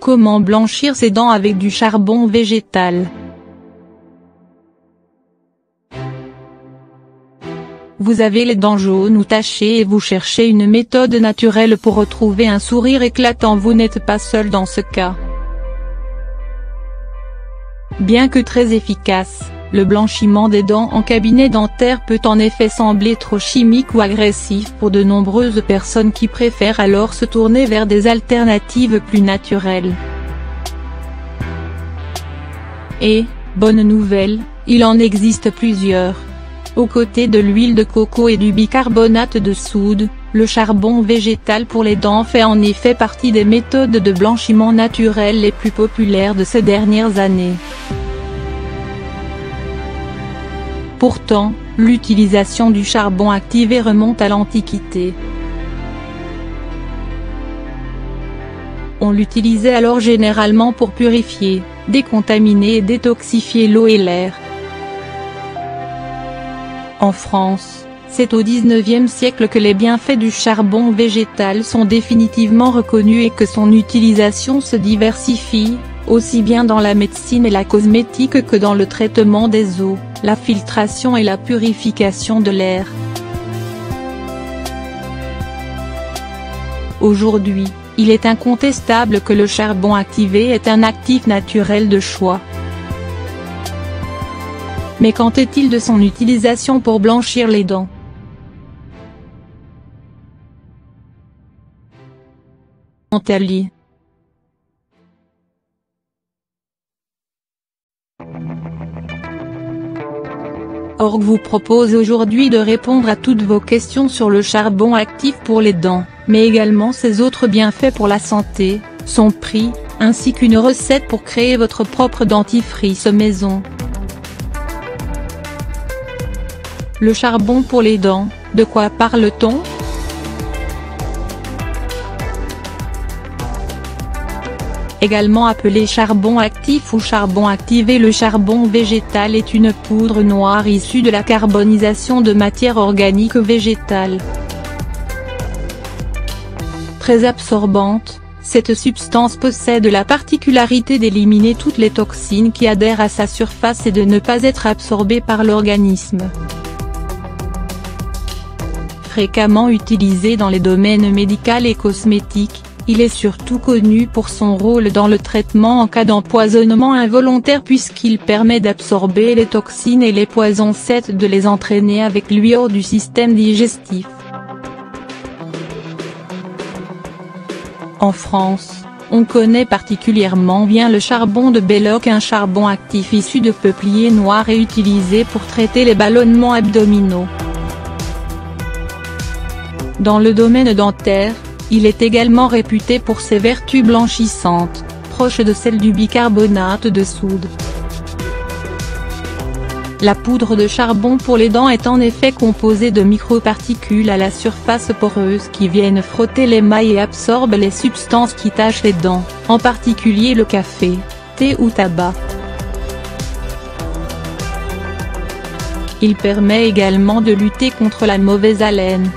Comment blanchir ses dents avec du charbon végétal? Vous avez les dents jaunes ou tachées et vous cherchez une méthode naturelle pour retrouver un sourire éclatant. Vous n'êtes pas seul dans ce cas. Bien que très efficace, le blanchiment des dents en cabinet dentaire peut en effet sembler trop chimique ou agressif pour de nombreuses personnes qui préfèrent alors se tourner vers des alternatives plus naturelles. Et, bonne nouvelle, il en existe plusieurs. Aux côtés de l'huile de coco et du bicarbonate de soude, le charbon végétal pour les dents fait en effet partie des méthodes de blanchiment naturelles les plus populaires de ces dernières années. Pourtant, l'utilisation du charbon activé remonte à l'Antiquité. On l'utilisait alors généralement pour purifier, décontaminer et détoxifier l'eau et l'air. En France, c'est au XIXe siècle que les bienfaits du charbon végétal sont définitivement reconnus et que son utilisation se diversifie, aussi bien dans la médecine et la cosmétique que dans le traitement des eaux, la filtration et la purification de l'air. Aujourd'hui, il est incontestable que le charbon activé est un actif naturel de choix. Mais qu'en est-il de son utilisation pour blanchir les dents? Antalya. Org vous propose aujourd'hui de répondre à toutes vos questions sur le charbon actif pour les dents, mais également ses autres bienfaits pour la santé, son prix, ainsi qu'une recette pour créer votre propre dentifrice maison. Le charbon pour les dents, de quoi parle-t-on? Également appelé charbon actif ou charbon activé, le charbon végétal est une poudre noire issue de la carbonisation de matière organique végétale. Très absorbante, cette substance possède la particularité d'éliminer toutes les toxines qui adhèrent à sa surface et de ne pas être absorbée par l'organisme. Fréquemment utilisé dans les domaines médical et cosmétique, il est surtout connu pour son rôle dans le traitement en cas d'empoisonnement involontaire puisqu'il permet d'absorber les toxines et les poisons de les entraîner avec lui hors du système digestif. En France, on connaît particulièrement bien le charbon de Belloc, un charbon actif issu de peuplier noir et utilisé pour traiter les ballonnements abdominaux. Dans le domaine dentaire, il est également réputé pour ses vertus blanchissantes, proches de celles du bicarbonate de soude. La poudre de charbon pour les dents est en effet composée de microparticules à la surface poreuse qui viennent frotter l'émail et absorbent les substances qui tachent les dents, en particulier le café, thé ou tabac. Il permet également de lutter contre la mauvaise haleine.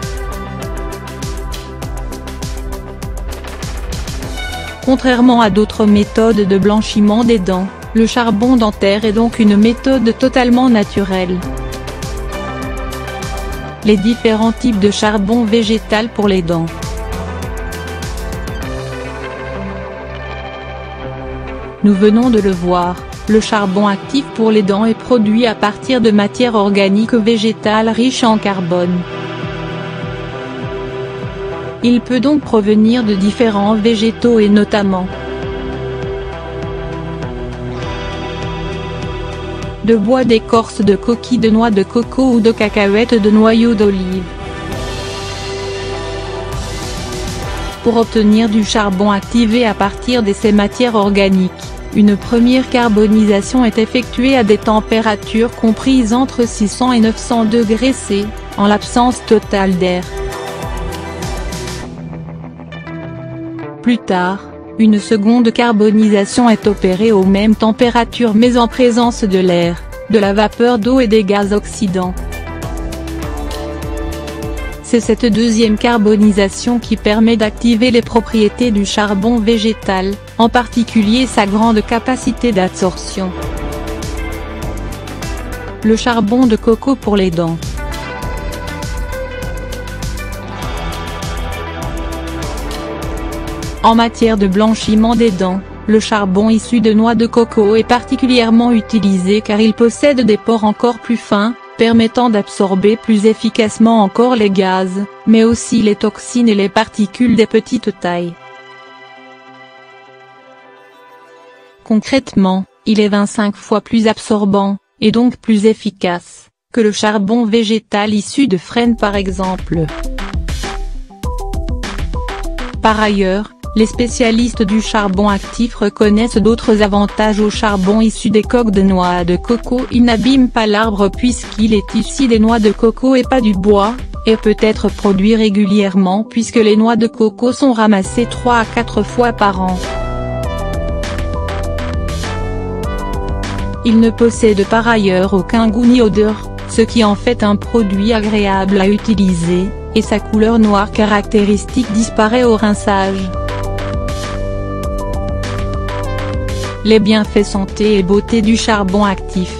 Contrairement à d'autres méthodes de blanchiment des dents, le charbon dentaire est donc une méthode totalement naturelle. Les différents types de charbon végétal pour les dents. Nous venons de le voir, le charbon actif pour les dents est produit à partir de matières organiques végétales riches en carbone. Il peut donc provenir de différents végétaux et notamment de bois d'écorce de coquilles de noix de coco ou de cacahuètes de noyaux d'olive. Pour obtenir du charbon activé à partir de ces matières organiques, une première carbonisation est effectuée à des températures comprises entre 600 et 900 degrés C, en l'absence totale d'air. Plus tard, une seconde carbonisation est opérée aux mêmes températures mais en présence de l'air, de la vapeur d'eau et des gaz oxydants. C'est cette deuxième carbonisation qui permet d'activer les propriétés du charbon végétal, en particulier sa grande capacité d'absorption. Le charbon de coco pour les dents. En matière de blanchiment des dents, le charbon issu de noix de coco est particulièrement utilisé car il possède des pores encore plus fins, permettant d'absorber plus efficacement encore les gaz, mais aussi les toxines et les particules des petites tailles. Concrètement, il est 25 fois plus absorbant, et donc plus efficace, que le charbon végétal issu de frêne par exemple. Par ailleurs, les spécialistes du charbon actif reconnaissent d'autres avantages au charbon issu des coques de noix de coco. Il n'abîme pas l'arbre puisqu'il est issu des noix de coco et pas du bois, et peut être produit régulièrement puisque les noix de coco sont ramassées 3 à 4 fois par an. Il ne possède par ailleurs aucun goût ni odeur, ce qui en fait un produit agréable à utiliser, et sa couleur noire caractéristique disparaît au rinçage. Les bienfaits santé et beauté du charbon actif.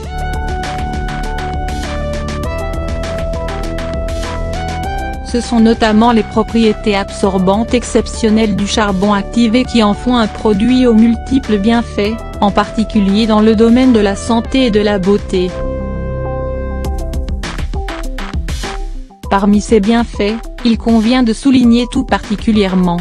Ce sont notamment les propriétés absorbantes exceptionnelles du charbon activé qui en font un produit aux multiples bienfaits, en particulier dans le domaine de la santé et de la beauté. Parmi ces bienfaits, il convient de souligner tout particulièrement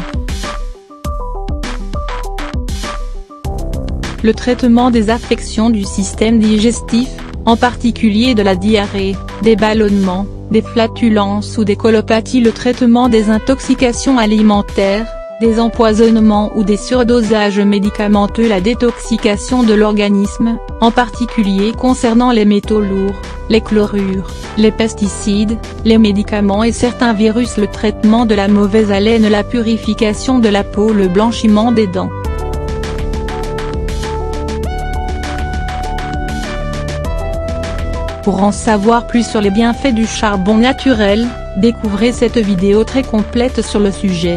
le traitement des affections du système digestif, en particulier de la diarrhée, des ballonnements, des flatulences ou des colopathies, le traitement des intoxications alimentaires, des empoisonnements ou des surdosages médicamenteux, la détoxication de l'organisme, en particulier concernant les métaux lourds, les chlorures, les pesticides, les médicaments et certains virus, le traitement de la mauvaise haleine, la purification de la peau, le blanchiment des dents. Pour en savoir plus sur les bienfaits du charbon naturel, découvrez cette vidéo très complète sur le sujet.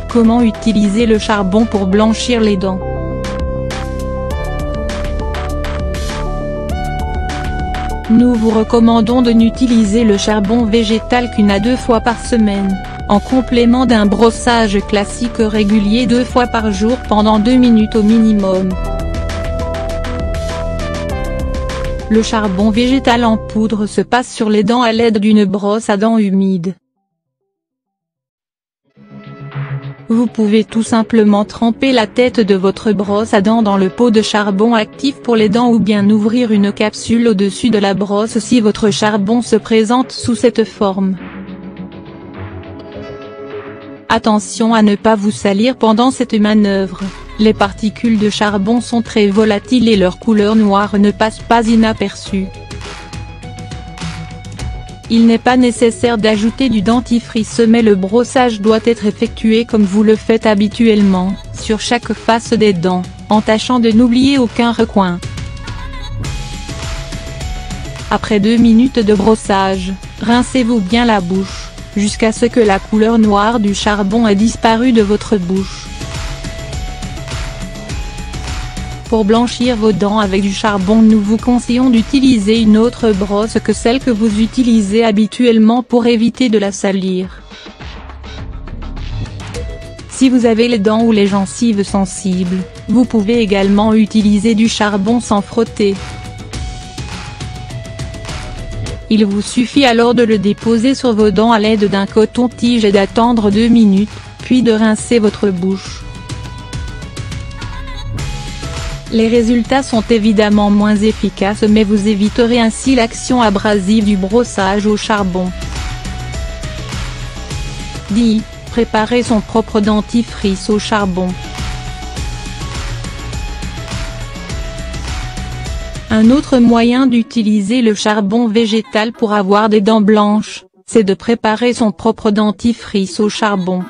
Comment utiliser le charbon pour blanchir les dents? Nous vous recommandons de n'utiliser le charbon végétal qu'1 à 2 fois par semaine, en complément d'un brossage classique régulier 2 fois par jour pendant 2 minutes au minimum. Le charbon végétal en poudre se passe sur les dents à l'aide d'une brosse à dents humide. Vous pouvez tout simplement tremper la tête de votre brosse à dents dans le pot de charbon actif pour les dents ou bien ouvrir une capsule au-dessus de la brosse si votre charbon se présente sous cette forme. Attention à ne pas vous salir pendant cette manœuvre, les particules de charbon sont très volatiles et leur couleur noire ne passe pas inaperçue. Il n'est pas nécessaire d'ajouter du dentifrice mais le brossage doit être effectué comme vous le faites habituellement, sur chaque face des dents, en tâchant de n'oublier aucun recoin. Après 2 minutes de brossage, rincez-vous bien la bouche, jusqu'à ce que la couleur noire du charbon ait disparu de votre bouche. Pour blanchir vos dents avec du charbon, nous vous conseillons d'utiliser une autre brosse que celle que vous utilisez habituellement pour éviter de la salir. Si vous avez les dents ou les gencives sensibles, vous pouvez également utiliser du charbon sans frotter. Il vous suffit alors de le déposer sur vos dents à l'aide d'un coton-tige et d'attendre 2 minutes, puis de rincer votre bouche. Les résultats sont évidemment moins efficaces mais vous éviterez ainsi l'action abrasive du brossage au charbon. 10. Préparer son propre dentifrice au charbon. Un autre moyen d'utiliser le charbon végétal pour avoir des dents blanches, c'est de préparer son propre dentifrice au charbon.